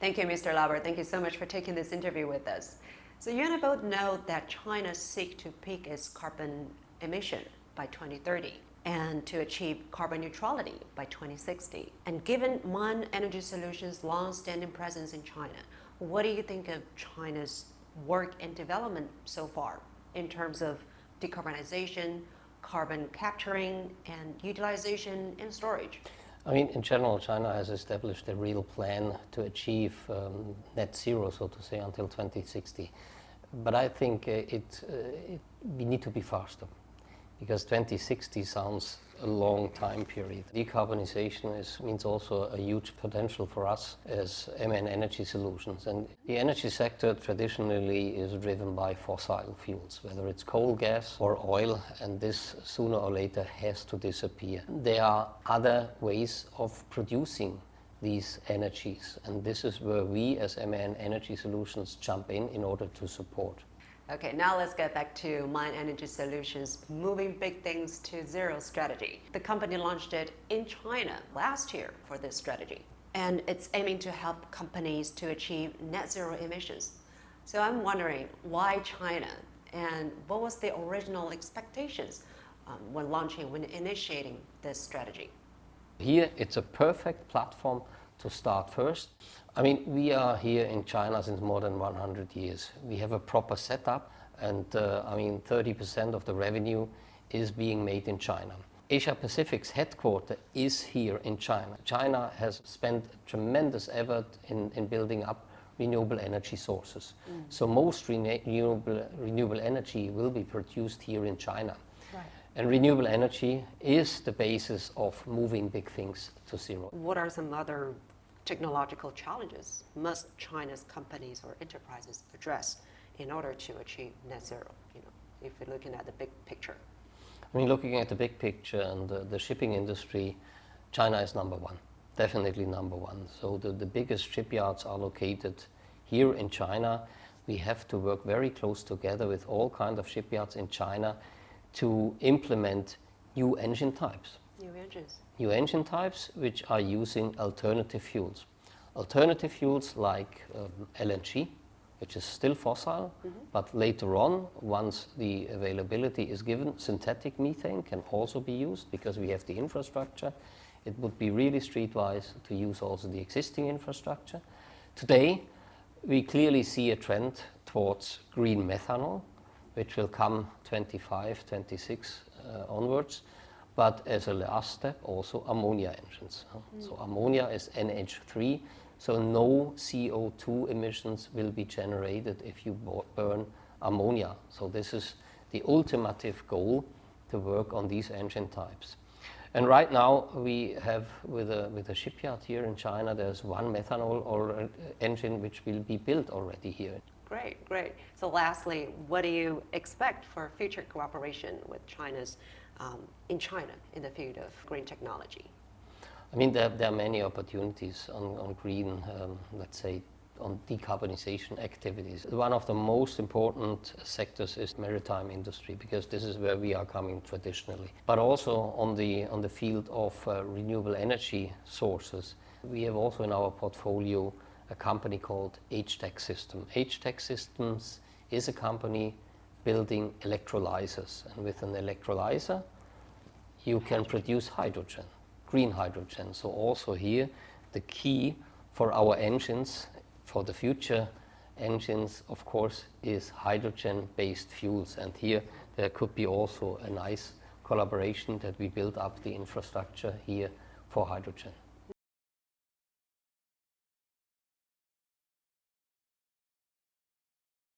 Thank you, Mr. Lauber. Thank you so much for taking this interview with us. So you and I both know that China seeks to peak its carbon emission by 2030 and to achieve carbon neutrality by 2060. And given MAN Energy Solutions' long-standing presence in China, what do you think of China's work and development so far in terms of decarbonization, carbon capturing, and utilization and storage? I mean, in general, China has established a real plan to achieve net zero, so to say, until 2060. But I think we need to be faster, because 2060 sounds a long time period. Decarbonization means also a huge potential for us as MN Energy Solutions. And the energy sector traditionally is driven by fossil fuels, whether it's coal, gas or oil, and this sooner or later has to disappear. There are other ways of producing these energies, and this is where we as MN Energy Solutions jump in order to support. Okay, now let's get back to MAN Energy Solutions' moving big things to zero strategy. The company launched it in China last year for this strategy, and it's aiming to help companies to achieve net zero emissions. So I'm wondering, why China, and what was the original expectations when initiating this strategy? Here, it's a perfect platform to start first. I mean, we are here in China since more than 100 years. We have a proper setup, and 30% of the revenue is being made in China. Asia Pacific's headquarters is here in China. China has spent tremendous effort in building up renewable energy sources. So most renewable energy will be produced here in China. Right. And renewable energy is the basis of moving big things to zero. What are some other technological challenges must China's companies or enterprises address in order to achieve net zero, if you're looking at the big picture? I mean, looking at the big picture and the shipping industry, China is number one, definitely number one. So the biggest shipyards are located here in China. We have to work very close together with all kinds of shipyards in China to implement new engine types. New engines. New engine types which are using alternative fuels. Alternative fuels like LNG, which is still fossil, but later on, once the availability is given, synthetic methane can also be used because we have the infrastructure. It would be really streetwise to use also the existing infrastructure. Today, we clearly see a trend towards green methanol, which will come 25, 26 onwards. But as a last step, also ammonia engines. So ammonia is NH3, so no CO2 emissions will be generated if you burn ammonia. So this is the ultimate goal, to work on these engine types. And right now we have, with a shipyard here in China, there's one methanol or engine which will be built already here. Great, great. So lastly, what do you expect for future cooperation with in China in the field of green technology? I mean, there are many opportunities on green, let's say, on decarbonization activities. One of the most important sectors is maritime industry, because this is where we are coming traditionally. But also on the field of renewable energy sources, we have also in our portfolio a company called HTEC System. HTEC Systems is a company building electrolyzers, and with an electrolyzer you can produce hydrogen, green hydrogen. So also here the key for our engines, for the future engines, of course, is hydrogen-based fuels, and here there could be also a nice collaboration that we build up the infrastructure here for hydrogen.